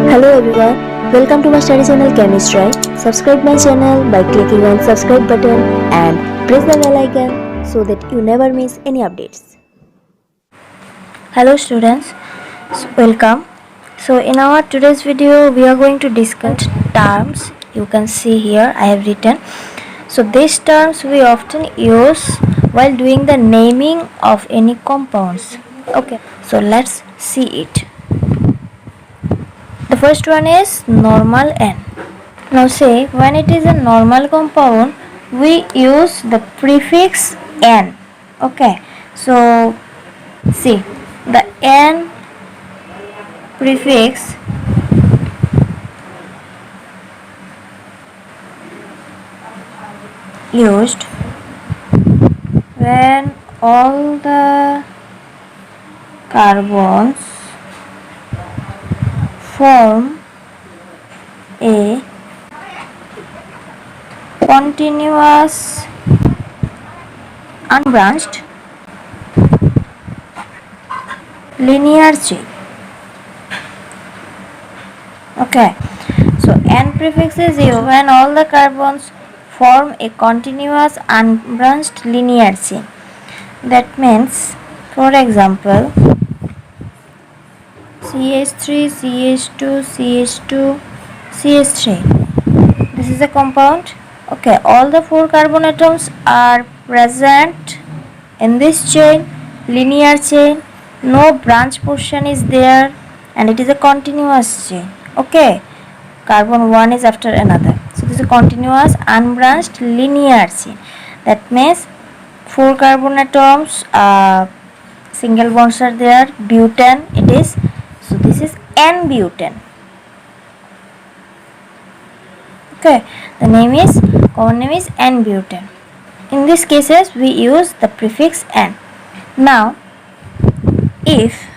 Hello everyone, welcome to my study channel Chemistry. Subscribe my channel by clicking on subscribe button and press the bell icon so that you never miss any updates. Hello students, welcome. So in our today's video we are going to discuss terms. You can see here I have written. So these terms we often use while doing the naming of any compounds. Okay, so let's see it. The first one is normal N. Now say when it is a normal compound we use the prefix N. Okay, so see the N prefix used when all the carbons form a continuous unbranched linear chain. Okay, so N prefix is used when all the carbons form a continuous unbranched linear chain. That means, for example, CH3, CH2, CH2, CH3. This is a compound. Okay, all the 4 carbon atoms are present in this chain, linear chain. No branch portion is there and it is a continuous chain. Okay, carbon one is after another. So this is a continuous unbranched linear chain. That means 4 carbon atoms, single bonds are there, butane it is. So this is N-butane. Okay, the common name is N-butane. In these cases we use the prefix N. Now if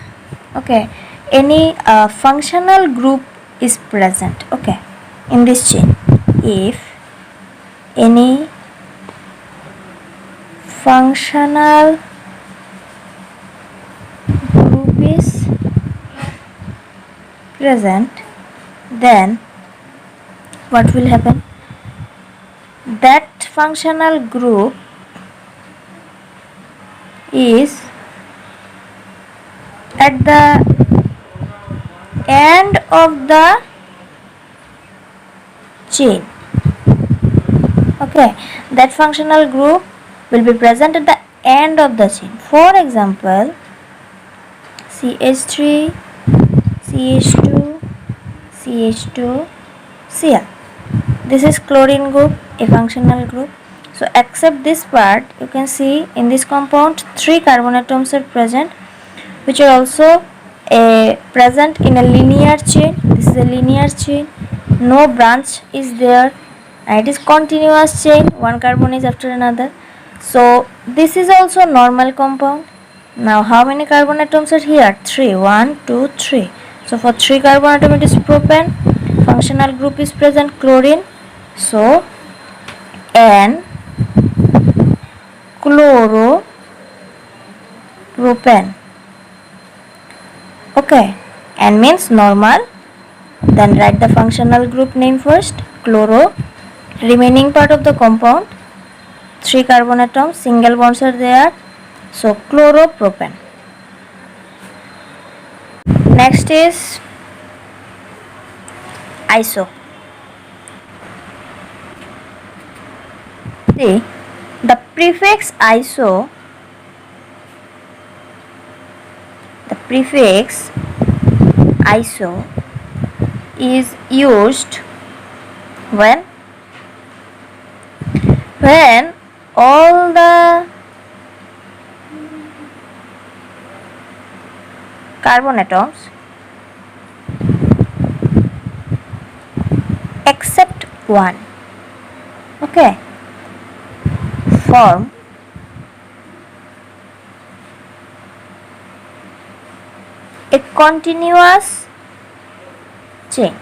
any functional group is present, in this chain, if any functional group is present, then what will happen? That functional group is at the end of the chain. Okay, that functional group will be present at the end of the chain. For example, CH3, CH2, CH2, Cl. This is chlorine group, a functional group. So except this part, you can see in this compound 3 carbon atoms are present, which are also present in a linear chain. This is a linear chain. No branch is there and it is continuous chain. 1 carbon is after another. So this is also normal compound. Now how many carbon atoms are here? 3. 1, 2, 3. So for 3 carbon atom it is propane. Functional group is present chlorine. So N chloropropane. Okay, N means normal. Then write the functional group name first, chloro. Remaining part of the compound, 3 carbon atoms, single bonds are there. So chloropropane. Next is iso. See, the prefix iso is used when all the carbon atoms except one form a continuous chain.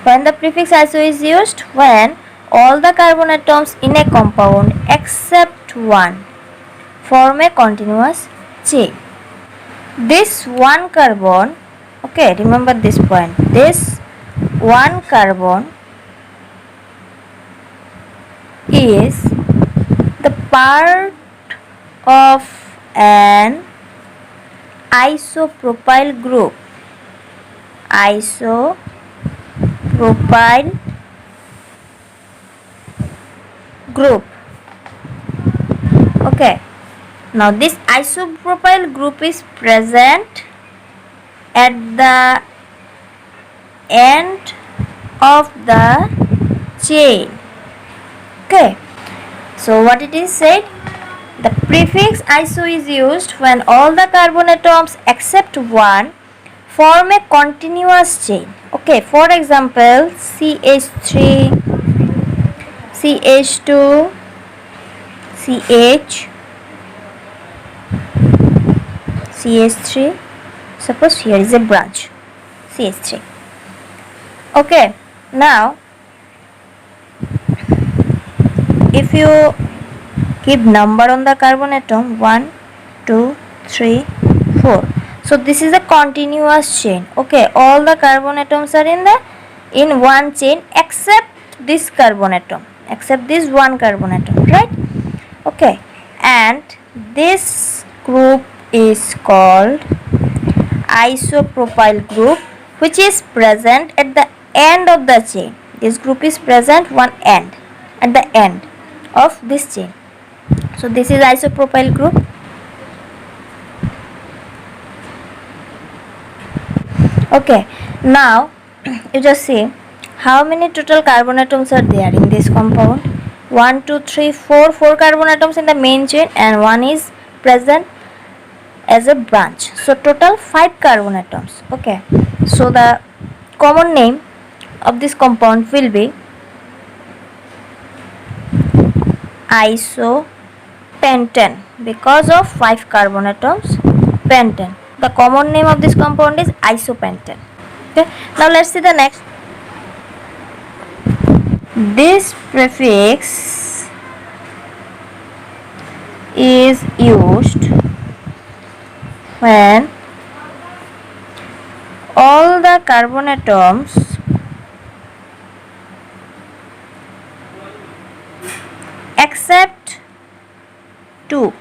When the prefix iso is used when all the carbon atoms in a compound except one form a continuous chain. this one carbon, okay, remember this point, this one carbon is the part of an isopropyl group. Isopropyl group. Okay. Now this isopropyl group is present at the end of the chain. Okay. So what it is said? The prefix iso is used when all the carbon atoms except one form a continuous chain. Okay, for example, CH3, CH2, CH, CH3. Suppose here is a branch, CH3. Okay, now if you keep number on the carbon atom 1, 2, 3, 4. So this is a continuous chain. Okay, all the carbon atoms are in one chain except this carbon atom, except this one carbon atom, right? Okay, and this group is called isopropyl group, which is present at the end of the chain. This group is present one end, at the end of this chain. So this is isopropyl group. Okay, now you just see how many total carbon atoms are there in this compound. 1, 2, 3, 4 carbon atoms in the main chain and one is present as a branch. So total 5 carbon atoms. Okay, so the common name of this compound will be isopentane because of 5 carbon atoms, pentane. The common name of this compound is isopentane. Okay, now let's see the next. This prefix is used when all the carbon atoms except 2.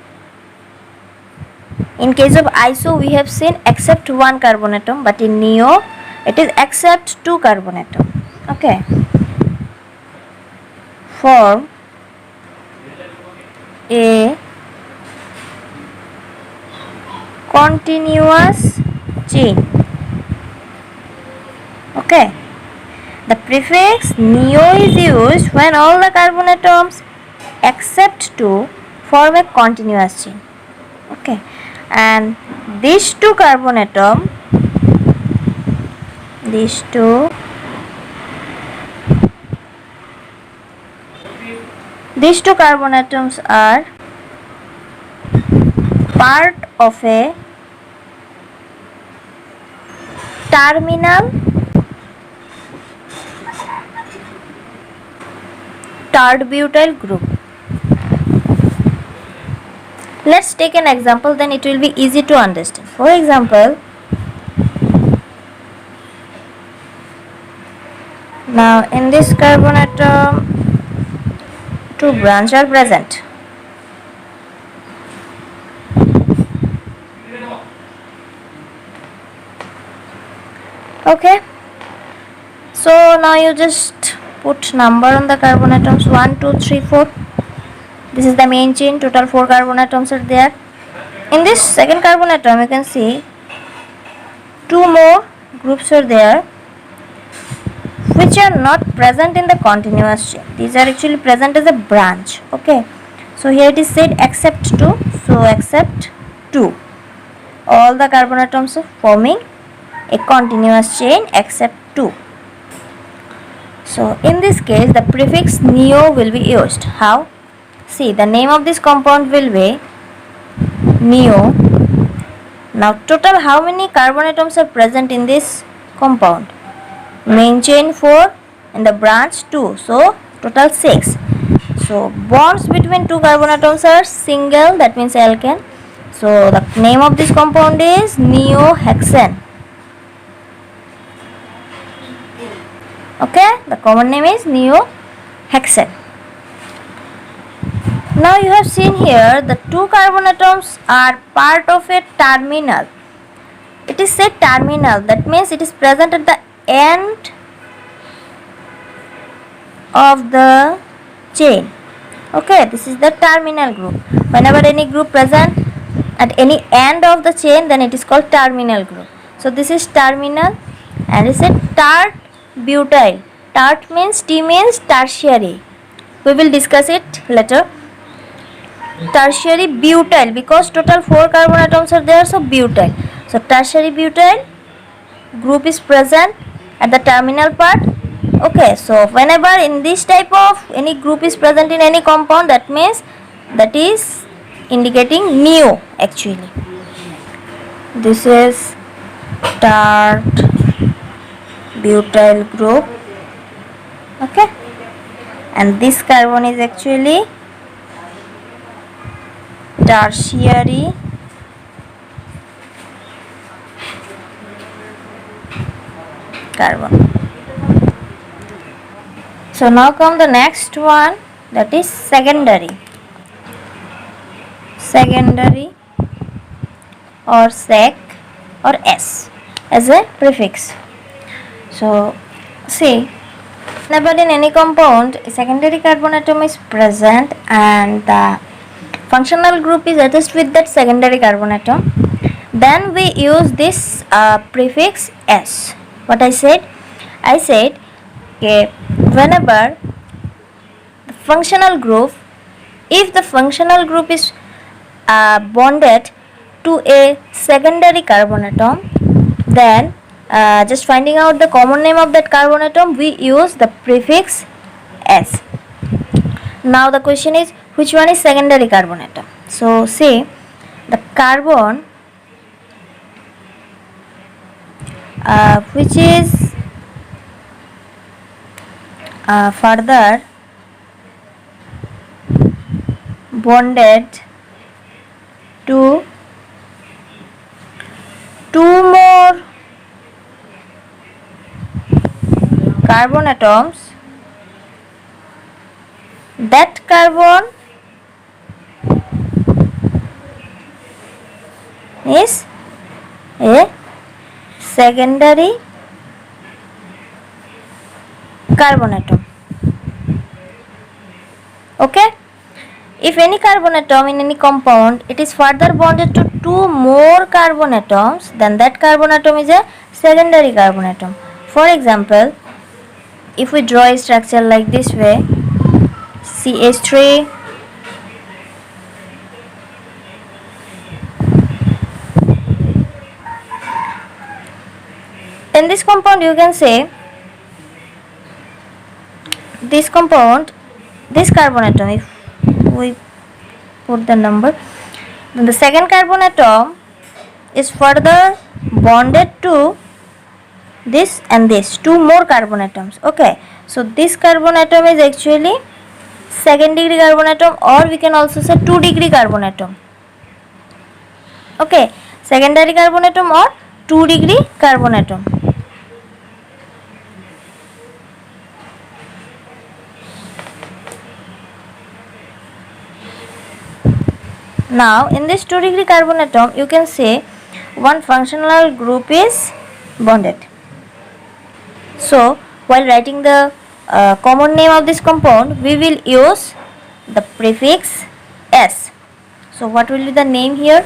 In case of iso we have seen except 1 carbon atom, but in neo it is except 2 carbon atom. Okay, form a continuous chain. Okay, the prefix neo is used when all the carbon atoms except 2 form a continuous chain. Okay, and these two carbon atom, these two carbon atoms are part of a terminal tert-butyl group. Let's take an example, then it will be easy to understand. For example, now in this carbon atom 2 branches are present. Okay, so now you just put number on the carbon atoms 1, 2, 3, 4. This is the main chain, total 4 carbon atoms are there. In this second carbon atom you can see 2 more groups are there which are not present in the continuous chain. These are actually present as a branch. Okay, so here it is said except 2, so except 2. All the carbon atoms are forming a continuous chain except 2. So in this case the prefix neo will be used. How? See, the name of this compound will be neo. Now total how many carbon atoms are present in this compound? Main chain 4 and the branch 2, so total 6. So bonds between 2 carbon atoms are single, that means alkane. So the name of this compound is neohexane. Okay, the common name is neohexane. Now you have seen here the two carbon atoms are part of a terminal. It is said terminal, that means it is present at the end of the chain. Okay, this is the terminal group. Whenever any group present at any end of the chain, then it is called terminal group. So this is terminal, and it's a tert butyl. Tert means T means tertiary. We will discuss it later. Tertiary butyl, because total 4 carbon atoms are there, so butyl. So tertiary butyl group is present at the terminal part. Okay, so whenever in this type of any group is present in any compound, that means that is indicating neo actually. This is tert butyl group. Okay, and this carbon is actually tertiary carbon. So now come the next one, that is secondary or sec or s as a prefix. So see, whenever in any compound a secondary carbon atom is present and the functional group is attached with that secondary carbon atom, then we use this prefix s. What I said okay, whenever the functional group, if the functional group is bonded to a secondary carbon atom, then just finding out the common name of that carbon atom, we use the prefix s. Now the question is, which one is secondary carbon atom? So see, the carbon which is further bonded to two more carbon atoms, that carbon is a secondary carbon atom. Okay, if any carbon atom in any compound, it is further bonded to two more carbon atoms, then that carbon atom is a secondary carbon atom. For example, if we draw a structure like this way, CH3, in this compound you can say this compound, this carbon atom, if we put the number, then the second carbon atom is further bonded to this and this two more carbon atoms. Okay, so this carbon atom is actually second degree carbon atom, or we can also say 2 degree carbon atom. Okay, secondary carbon atom or 2 degree carbon atom. Now in this 2 degree carbon atom, you can say one functional group is bonded. So while writing the common name of this compound, we will use the prefix s. So what will be the name here?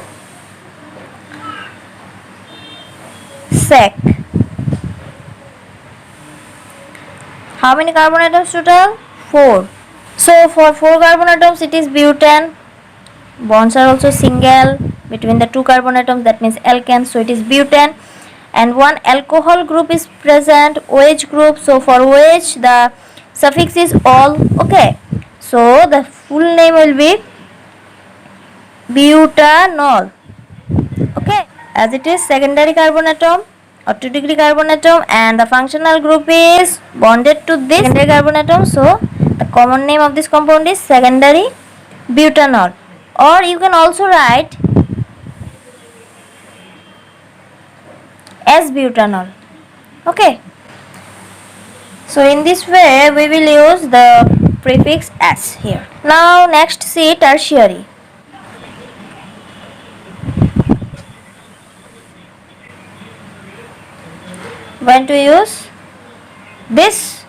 Sec. How many carbon atoms total? 4. So for 4 carbon atoms it is butane. Bonds are also single between the 2 carbon atoms, that means alkane, so it is butane. And one alcohol group is present, OH group, so for OH the suffix is ol. Okay, so the full name will be butanol. Okay, as it is secondary carbon atom or 2 degree carbon atom, and the functional group is bonded to this secondary carbon atom, so the common name of this compound is secondary butanol. Or you can also write S-butanol. Okay. So in this way we will use the prefix S here. Now next see tertiary. When to use this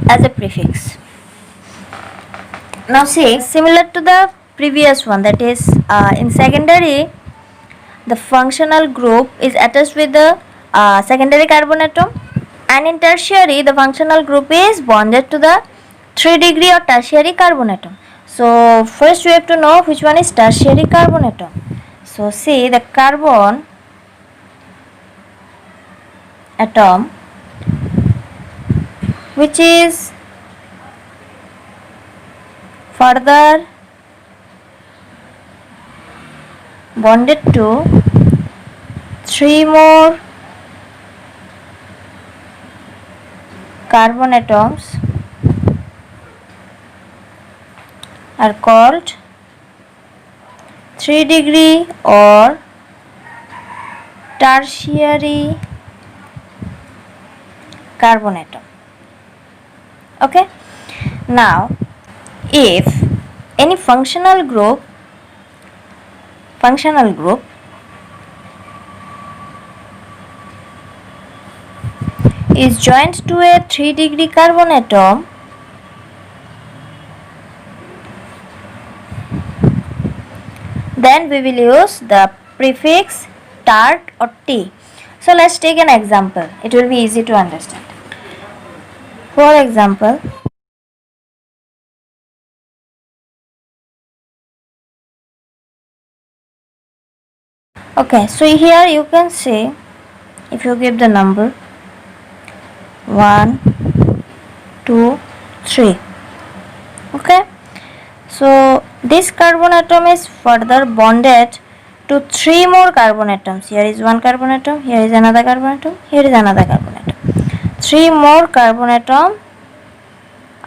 as a prefix. Now see, similar to the previous one, that is in secondary the functional group is attached with the secondary carbon atom, and in tertiary the functional group is bonded to the 3 degree or tertiary carbon atom. So first we have to know which one is tertiary carbon atom. So see, the carbon atom which is further bonded to 3 more carbon atoms are called 3 degree or tertiary carbon atom. Okay. Now if any functional group is joined to a 3 degree carbon atom, then we will use the prefix tert or T. So let's take an example. It will be easy to understand. For example, okay, so here you can see, if you give the number 1, 2, 3. Okay, so this carbon atom is further bonded to 3 more carbon atoms. Here is 1 carbon atom, here is another carbon atom, here is another carbon atom. 3 more carbon atoms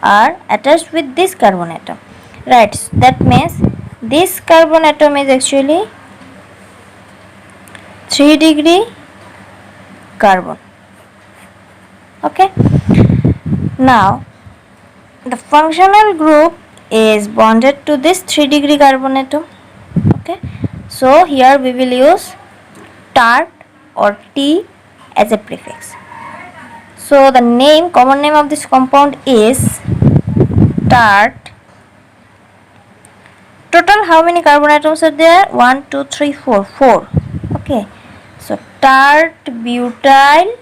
are attached with this carbon atom. Right, so that means this carbon atom is actually 3 degree carbon. Okay, now the functional group is bonded to this 3 degree carbon atom. Okay, so here we will use tert or T as a prefix. So the common name of this compound is tert. Total how many carbon atoms are there? 1, 2, 3, 4. 4. Okay, so tert butyl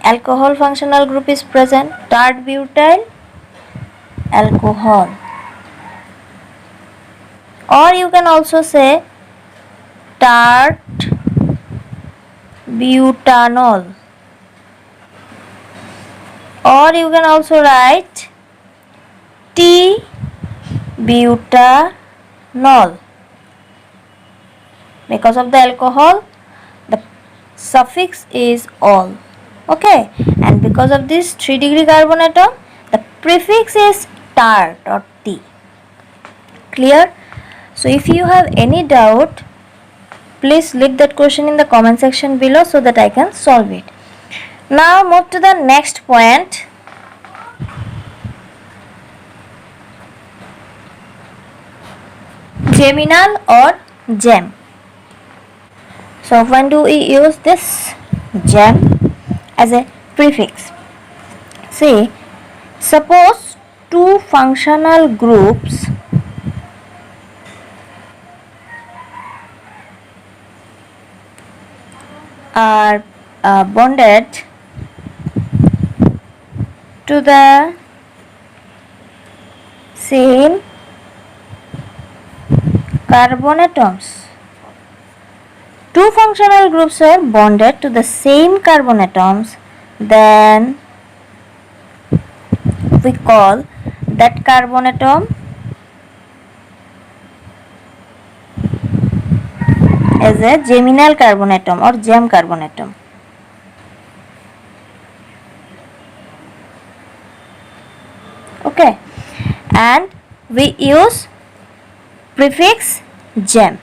alcohol functional group is present. Tert butyl alcohol, or you can also say tert butanol, or you can also write T butanol. Because of the alcohol, the suffix is ol. Okay, and because of this 3 degree carbon atom, the prefix is tert or T. Clear? So if you have any doubt, please leave that question in the comment section below so that I can solve it. Now move to the next point. Geminal or gem. So when do we use this gem as a prefix? See, suppose two functional groups are bonded to the same carbon atoms. Two functional groups are bonded to the same carbon atoms, then we call that carbon atom as a geminal carbon atom or gem carbon atom. Okay, and we use prefix gem.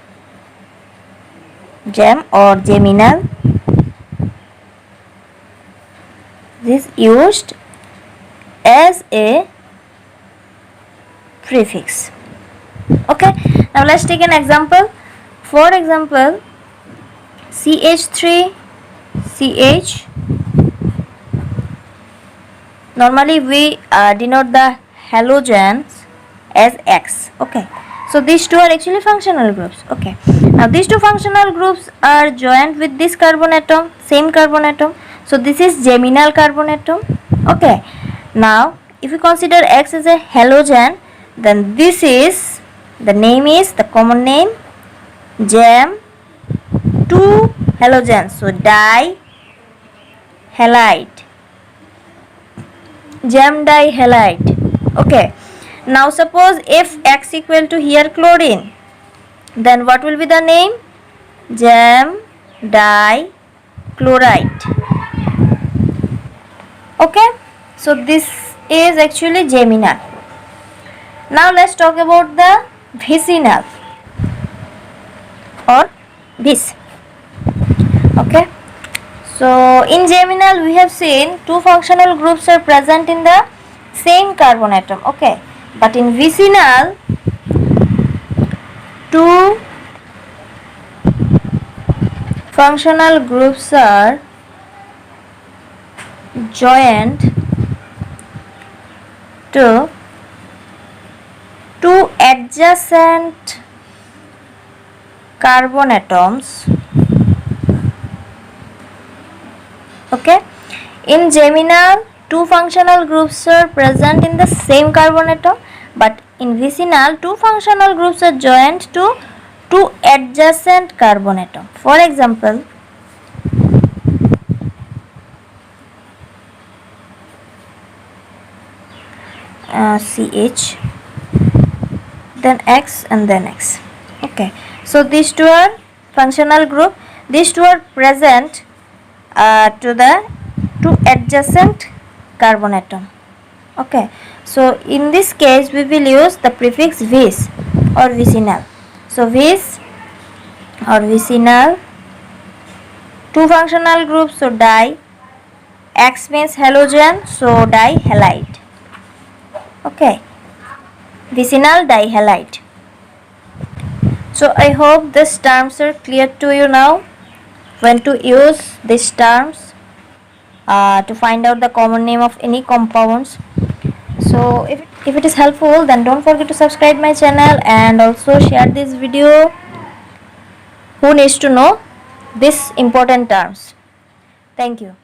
gem or geminal. This is used as a prefix. Okay, now let's take an example. For example, CH3 CH. Normally we denote the halogens as X. Okay, so these two are actually functional groups. Okay, now these two functional groups are joined with this carbon atom, same carbon atom. So this is geminal carbon atom. Okay, now if you consider X as a halogen, then this is the name is the common name gem 2 halogens. So dihalide, gem dihalide. Okay, now suppose if X equal to here chlorine, then what will be the name? Gem dichloride. Okay, so this is actually geminal. Now let's talk about the vicinal or vis. Okay, so in geminal we have seen two functional groups are present in the same carbon atom. Okay, but in vicinal two functional groups are joined to two adjacent carbon atoms. Okay, in geminal two functional groups are present in the same carbon atom, but in vicinal two functional groups are joined to two adjacent carbon atom. For example, CH, then X and then X. Okay, so these two are functional group. These two are present to the two adjacent carbon atom. Okay, so in this case we will use the prefix vis or vicinal. So vis or vicinal, two functional groups, so di, X means halogen, so dihalide. Okay, vicinal dihalide. So I hope these terms are clear to you now, when to use these terms to find out the common name of any compounds. So if it is helpful, then don't forget to subscribe my channel and also share this video who needs to know these important terms. Thank you.